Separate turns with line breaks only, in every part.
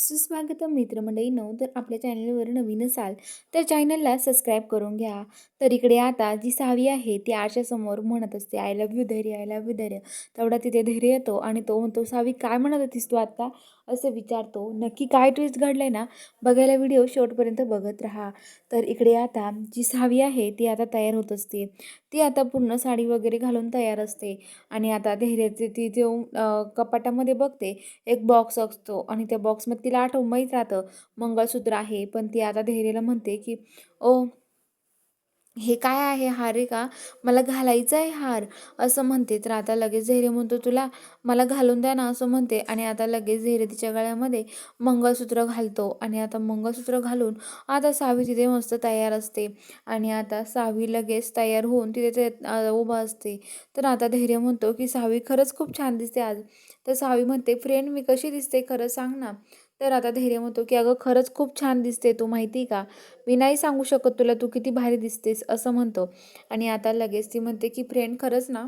सुस्वागतम मित्रमंडळींनो, तर आपल्या चॅनलवर नवीन असाल तर चॅनलला सबस्क्राईब करून घ्या. तर इकडे आता जी सावी आहे ती आरच्या समोर म्हणत असते, आय लव्ह यू धैर्य, आय लव्ह यू धैर्य. तेवढा तिथे धैर्य येतो आणि तो म्हणतो, सावी काय म्हणत होतीस तू आता, असं विचारतो. नक्की काय ट्विस्ट घडलंय ना, बघायला व्हिडिओ शेवटपर्यंत बघत राहा. तर इकडे आता जी सावी आहे ती आता तयार होत असते. ती आता पूर्ण साडी वगैरे घालून तयार असते आणि आता धैर्याचे ती जेव्हा कपाटामध्ये बघते, एक बॉक्स असतो आणि त्या बॉक्समध्ये तिला माहीत राहतं मंगळसूत्र आहे. पण ती आता धैर्याला म्हणते की ओ, हे काय आहे, हार आहे का, मला घालायचा आहे हार, असं म्हणते. तर आता लगेच धैर्य म्हणतो, तुला मला घालून द्या ना, असं म्हणते. आणि आता लगेच धैर्य तिच्या गळ्यामध्ये मंगळसूत्र घालतो आणि आता मंगळसूत्र घालून आता सावी तिथे मस्त तयार असते. आणि आता सावी लगेच तयार होऊन तिथे उभा असते. तर आता धैर्य म्हणतो की सावी खरंच खूप छान दिसते आज. तर सावी म्हणते, फ्रेंड मी कशी दिसते खरं सांग ना. तर आता धैर्य म्हणतो की अगं खरंच खूप छान दिसते तू, माहिती का, मी नाही सांगू शकत तुला तू किती भारी दिसतेस, असं म्हणतो. आणि आता लगेच ती म्हणते की फ्रेंड खरंच ना.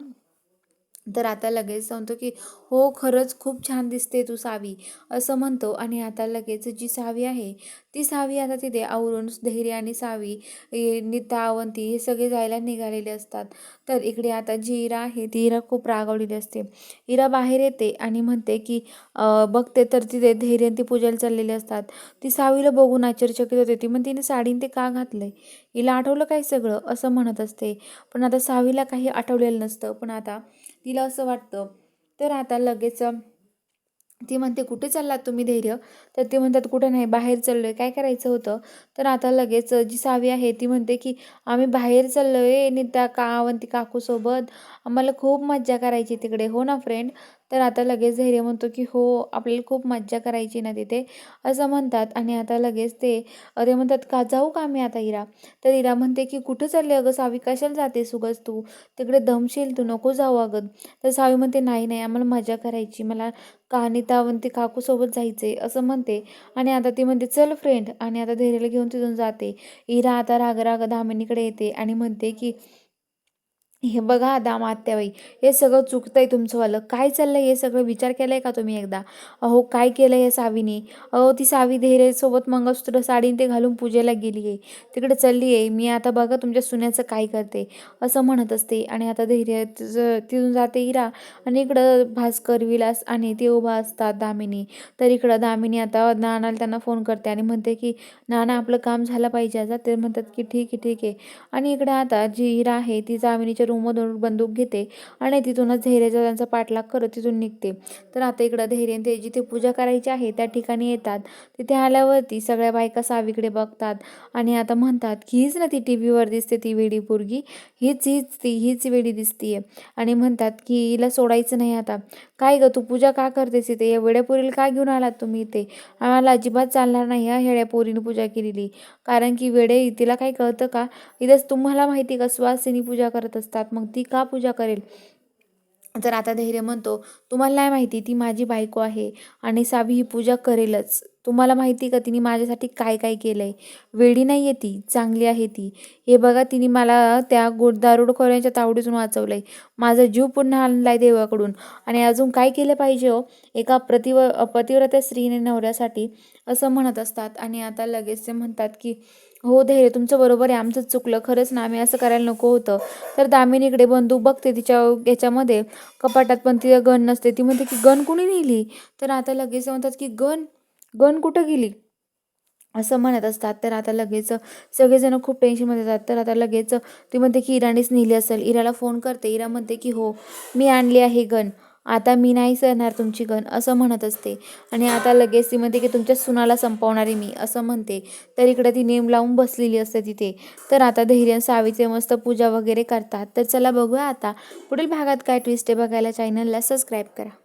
तर आता लगेच सांगतो की हो खरंच खूप छान दिसते तू सावी, असं म्हणतो. आणि आता लगेच जी सावी आहे ती सावी आता तिथे आवरून धैर्य आणि सावी, नीता, अवंती हे सगळे जायला निघालेले असतात. तर इकडे आता जी इरा आहे ती इरा खूप रागावलेली असते. इरा बाहेर येते आणि म्हणते की बघते तर तिथे धैर्य आणि ती पूजाला चाललेले असतात. ती सावीला बघून आश्चर्यचकित होते. ती म्हणते, तिने साडीने ते का घातलंय, हिला आठवलं काय सगळं, असं म्हणत असते. पण आता सावीला काही आठवलेलं नसतं. पण आता तिला असं वाटतं. तर आता लगेच ती म्हणते, कुठे चाललात तुम्ही धैर्य. तर ते म्हणतात, कुठं नाही, बाहेर चाललोय, काय करायचं होतं. तर आता लगेच जी सावी आहे ती म्हणते की आम्ही बाहेर चाललोय नीता अवंती काकूसोबत, आम्हाला खूप मज्जा करायची तिकडे, हो ना फ्रेंड. तर आता लगेच धैर्य म्हणतो की हो, आपल्याला खूप मज्जा करायची ना तिथे, असं म्हणतात. आणि आता लगेच ते म्हणतात, का जाऊ का आम्ही आता इरा. तर इरा म्हणते की कुठं चालले अगं सावी, कशाला जातेस उगाच तू, तिकडे दमशील तू, नको जाऊ अगं. तर सावी म्हणते, नाही नाही आम्हाला मजा करायची, मला अनिता अवंती काकूसोबत जायचे, असं म्हणते. आणि आता ती म्हणते, चल फ्रेंड. आणि आता धैर्याला घेऊन तिथून जाते. इरा आता राग राग दामिनीकडे येते आणि म्हणते की हे बघा दाम आत्याबाई, हे सगळं चुकतंय तुमचंवालं, काय चाललंय हे सगळं, विचार केलाय का तुम्ही एकदा. अहो काय केलं या सावीने, अहो ती सावी धैर्यासोबत मंगळसूत्र साडीने ते घालून पूजेला गेली आहे, तिकडे चालली आहे, मी आता बघा तुमच्या सुन्याचं काय करते, असं म्हणत असते. आणि आता धैर्य तिथून जाते इरा. आणि इकडं भास्कर, विलास आणि ते उभा असतात दामिनी. तर इकडं दामिनी आता नानाला त्यांना फोन करते आणि म्हणते की नाना आपलं काम झालं पाहिजे आता. ते म्हणतात की ठीक आहे ठीक आहे. आणि इकडे आता जी इरा आहे ती दामिनीच्या रूममधून बंदूक घेते आणि तिथूनच धैर्याचा त्यांचा पाठलाग करत तिथून निघते. तर आता इकडं धैर्य ते जिथे पूजा करायची आहे त्या ठिकाणी येतात. तिथे आल्यावरती सगळ्या बायका सावीकडे बघतात आणि आता म्हणतात की हीच ना ती टी व्हीवर दिसते ती वेडी पोरगी, हीच वेडी दिसतीये. आणि म्हणतात की हिला सोडायचं नाही आता. काय ग तू पूजा का करतेस इथे, या वेड्या पोरीला का घेऊन आलात तुम्ही इथे, आम्हाला अजिबात चालणार नाही ह्या हेड्या पोरीने पूजा केलेली, कारण की वेडे तिला काय कळतं का, इथंच तुम्हाला माहिती का सुवासिनी पूजा करत असतात, मग ती का पूजा करेल. तर आता धैर्य म्हणतो, तुम्हाला नाही माहिती ती माझी बायको आहे आणि सावी ही पूजा करेलच. तुम्हाला माहिती का तिने माझ्यासाठी काय काय केलंय, वेडी नाही आहे ती, चांगली आहे ती. हे बघा तिने मला त्या दारुडखोरांच्या तावडीतून वाचवलंय, माझा जीव पुन्हा आणलाय देवाकडून, आणि अजून काय केलं पाहिजे हो एका पतिव्रत्या स्त्रीने नवऱ्यासाठी, असं म्हणत असतात. आणि आता लगेच ते म्हणतात की हो धैर्य तुमचं बरोबर आहे, आमचंच चुकलं, खरंच ना आम्ही असं करायला नको होतं. तर दामिनीकडे बंदूक बघते तिच्या याच्यामध्ये कपाटात, पण तिला गन नसते. ती म्हणते की गन कुणी नेली. तर आता लगेच म्हणतात की गन गन कुठं गेली, असं म्हणत असतात. तर आता लगेच सगळेजण खूप टेन्शनमध्ये जातात. तर आता लगेच ती म्हणते की इराणीच नेली असेल. इराला फोन करते. इरा म्हणते की हो मी आणली आहे गन, आता मी नाही सहणार तुमची गन, असं म्हणत असते. आणि आता लगेच ती म्हणते की तुमच्या सुनाला संपवणारी मी, असं म्हणते. तर इकडे ती नेम लावून बसलेली असते तिथे. तर आता धैर्य सावीचे मस्त पूजा वगैरे करतात. तर चला बघूया आता पुढील भागात काय ट्विस्ट आहे. बघायला चॅनलला सबस्क्राईब करा.